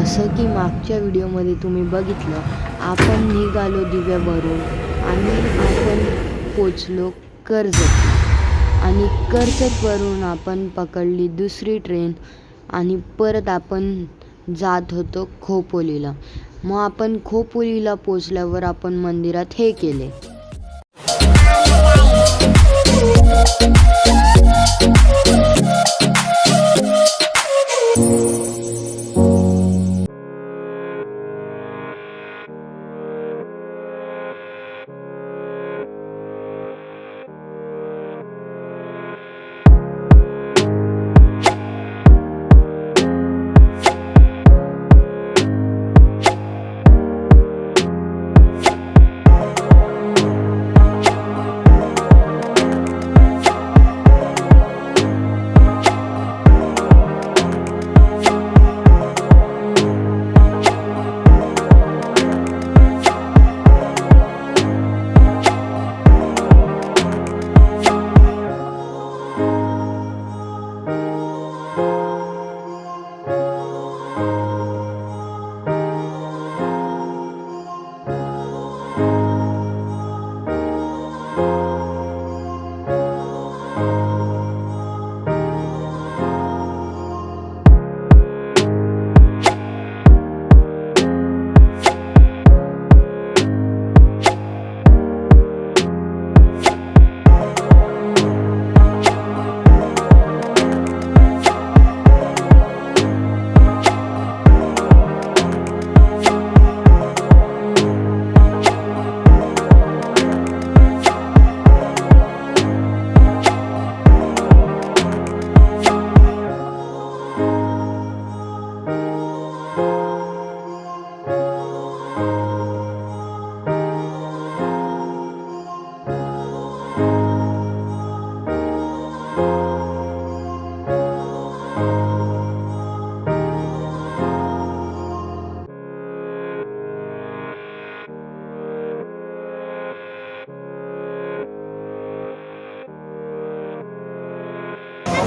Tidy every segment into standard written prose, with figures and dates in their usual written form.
जसं की मागच्या व्हिडिओमध्ये तुम्ही बघितलं, आपण निघालो दिव्यावरून आणि आपण पोचलो कर्जत आणि कर्जतवरून आपण पकडली दुसरी ट्रेन आणि परत आपण जात होतो खोपोलीला. मग आपण खोपोलीला पोचल्यावर आपण मंदिरात हे केले.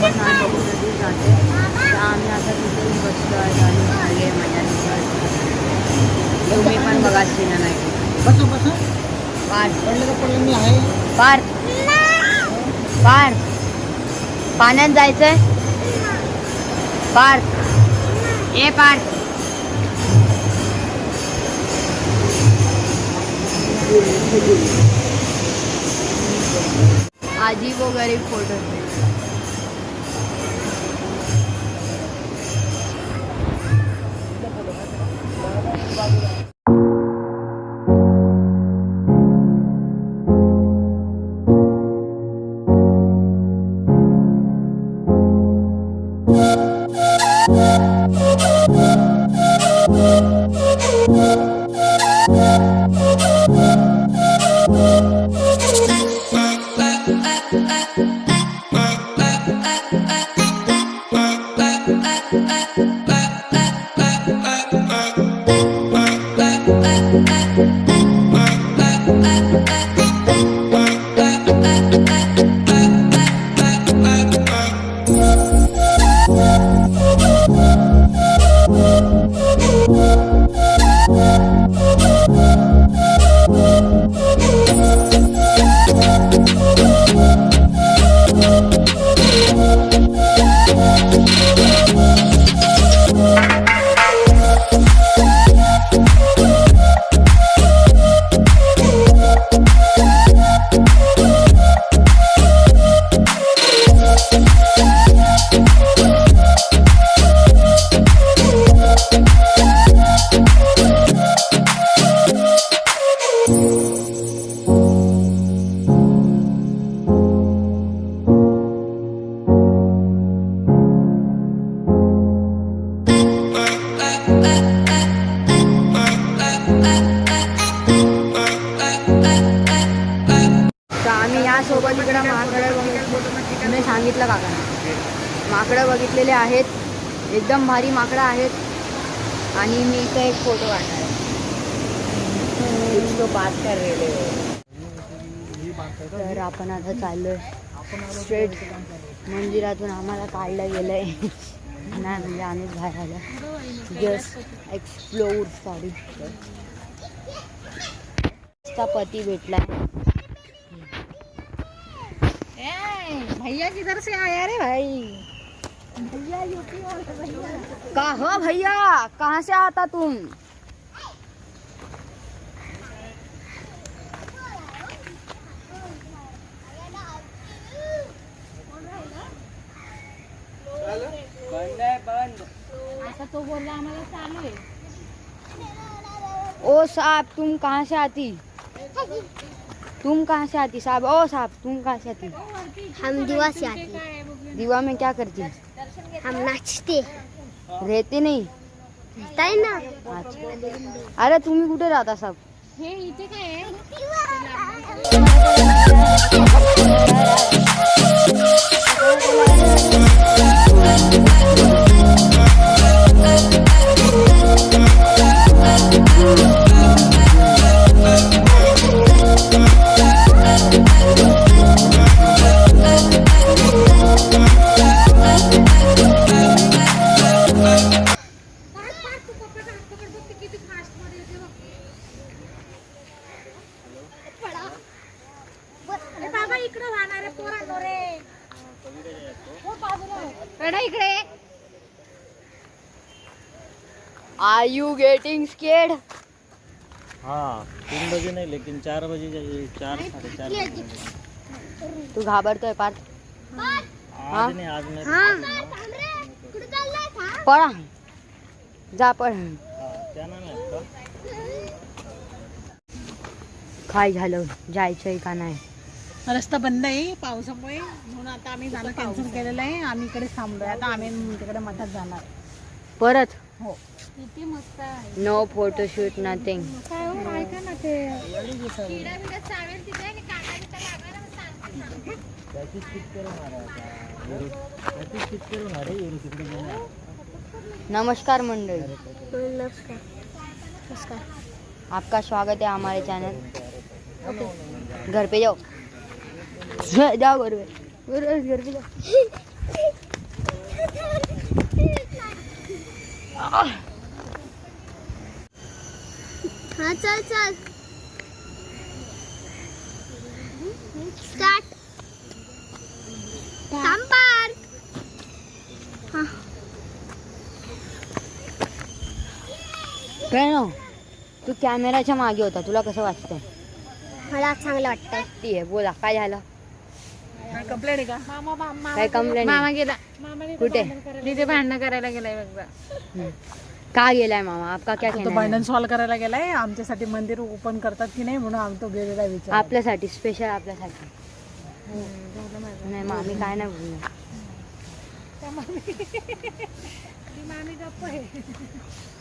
नदी जाते तर आम्ही आता तिथे बसलो आहे आणि झाली आहे मजा. तुम्ही पण बघा सिना नाही पार पार पाण्यात जायचंय पार ए पार अजीब व गरीब फोटो. सोबत इकडं माकडं मी सांगितलं काका माकडं बघितलेले आहेत, एकदम भारी माकडं आहेत. आणि मी इथं एक फोटो काढणार आहे, इसको बात कर रहे. तर आपण आता चाललोय स्ट्रेट मंदिरातून. आम्हाला काढलं गेलंय नाही म्हणजे आम्हीच बाहेर आलो. जस्ट एक्सप्लोर साडी पती भेटलाय। भैया किधर से आया रे भाई? भैया यूपी वाला भैया। का हो भैया, कहाँ से आता तुम? बंद है बंद। आता तो बोला हमारा चालू है। ओ साहब तुम कहाँ से आती? तुम कहाँ से आती साहब? ओ साहब तुम कहाँ से आती? हम दीवा से आते। दीवा में क्या करती? हम नाचते। रहते नहीं? रहता है ना। अच्छा, अरे तुम्ही कुठे राहता साहब? हे इथे काय आहे? बाबा इकडे वाहणारे पोरांनो रे. हो बाजूला. रडा इकडे. Are you getting scared? हाँ 3 बजे नहीं लेकिन 4 बजे जाइए, 4 साढ़े 4 तू घाबरतोय पार? आज नहीं, आज मैं पळा जा पळ. क्या नाम है आपका? काय झालं, जायचंय का नाही? रस्ता बंद आहे पावसामुळे, म्हणून आता आम्ही जाणं कॅन्सल केलेलं आहे. आम्ही इकडे थांबलोय. आता आम्ही तिकडे मठात जाणार परत? हो. किती मस्त आहे. No photoshoot nothing. काय हो, ऐका ना ते नमस्कार मंडळी, नमस्कार। नमस्कार। आपका स्वागत है हमारे चैनल घर पे जाओ। जाओ बरोबर घर पे जाओ। हाँ चल चल स्टार्ट। थांब पार्क। हाँ प्रणव, तू कॅमेराच्या मागे होता, तुला कसं वाटतंय? मला चांगलं वाटतंय। ती आहे, बोला काय झालं? कंप्लेंट आहे का? मामा काय कंप्लेंट? मामा गेला कुठे? तिथे भांडणं करायला गेलाय बघा. का गेलाय मामा? आपका क्या तो कहना भांडण है? सॉल्व करायला गेलाय. आमच्यासाठी मंदिर ओपन करतात की नाही म्हणून आम्ही तो गेलेला विचार. आपल्यासाठी स्पेशल आपल्यासाठी. नाही मामी काय नाही बोलणार.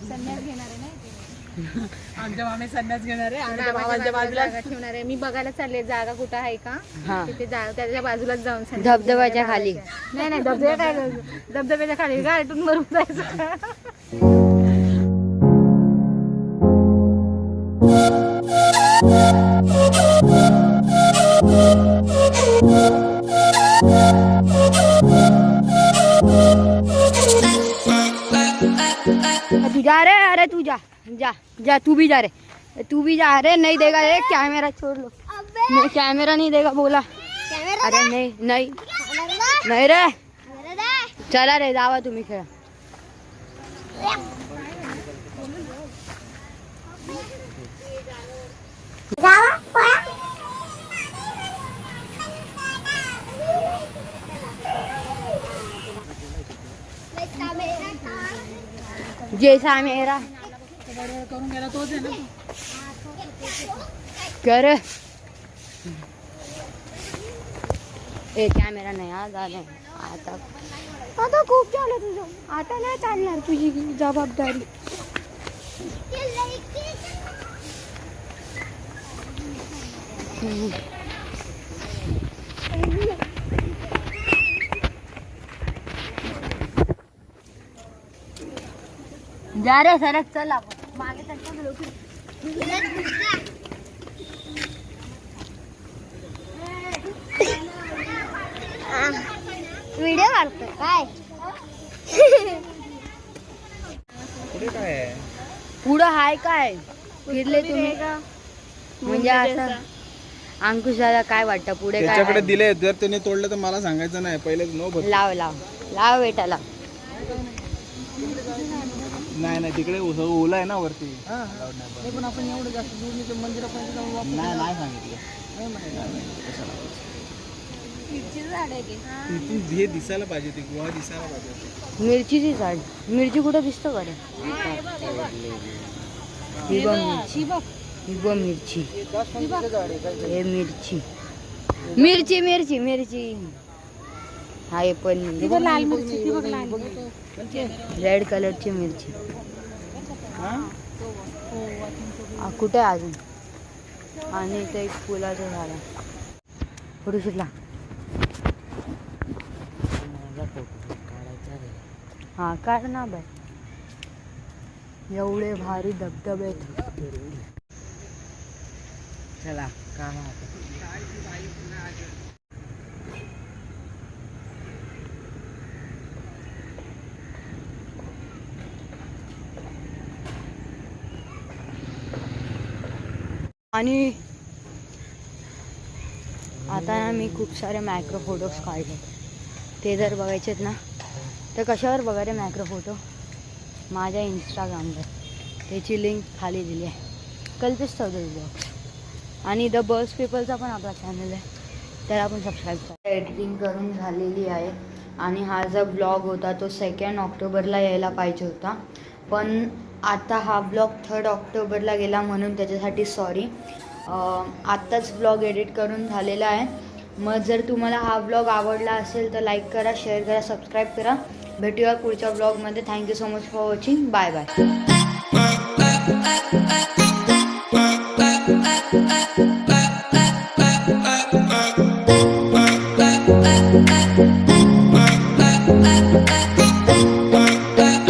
संन्यास घेणार आहे ना. आमच्या मामी संन्यास घेणार आहे. आमच्या बाबांच्या बाजूला ठेवणार आहे. मी बघायला चालले जागा कुठं आहे का, हा. तिथे त्याच्या बाजूलाच जाऊन संन्यास धबधब्याच्या खाली. नाही नाही धबधब्याच्या खाली गाडीतून मरून जायचं का? तू जा रे, अरे तू जा जा जा, तू भी जा रे, तू भी जा रे. नहीं देगा रे, कैमरा छोड़ लो। नहीं कैमरा नहीं देगा बोला। अरे नहीं नहीं नहीं रे, चला रे जावा तुम्ही खेळा. जैसा मेरा करून गेला तोच आहे ना. कर ए कॅमेरा नाही आज आलाय. आता आता खूप झालं तुझं, आता नाही चालणार तुझी जबाबदारी. जा रे सरक, चल आपण मागे व्हिडिओ काढतोय काय? पुढं हाय काय फिरले तुम्ही म्हणजे असं अंकुश दादा काय वाटतं पुढे काय त्याच्याकडे आहे? दिले जर त्याने तोडलं तर मला सांगायचं नाही पहिले नो भर लाव लाव लाव बेटा लाव. नाही नाही तिकडे ओला आहे ना वरती पण आपण एवढं जास्त दूर नाही मंदिरापर्यंत जाऊन वापस नाही नाही सांगितलं इथून हे दिसायला पाहिजे ते गुहा दिसायला पाहिजे. मिरचीची झाड मिरची कुठं दिसतं का रे? ही बघ मिरची ही बघ मिरची हे मिरची मिरची मिरची मिरची हाय पण लाल मिरची ती बघ लाल रेड कलरची मिरची कुठे आहे अजून आणि ते एक फुलाचं झाड आहे. फोटो शूटला हा काढ ना बाय. एवढे भारी धबधबे आहेत. चला का आणि आता ना मी खूप सारे मॅक्रो फोटोज काढले. ते जर बघायचेत ना तर कशावर बघा रे मॅक्रो फोटो माझ्या इंस्टाग्रामवर त्याची लिंक खाली दिली आहे. कल्पेश चौधरी ब्लॉग्स आणि द बस पीपलचा पण आपला चॅनल आहे त्याला पण सबस्क्राईब करा. एडिटिंग करून झालेली आहे आणि हा जो ब्लॉग होता तो 2 ऑक्टोबरला यायला पाहिजे होता पण आता हा ब्लॉग 3 ऑक्टोबरला गेला म्हणून त्याच्यासाठी सॉरी. आत्ताच ब्लॉग एडिट करून झालेला आहे. मग जर तुम्हाला हा ब्लॉग आवडला असेल तर लाईक करा शेअर करा सबस्क्राईब करा. भेटूया पुढच्या ब्लॉगमध्ये. Thank you so much for watching. Bye bye.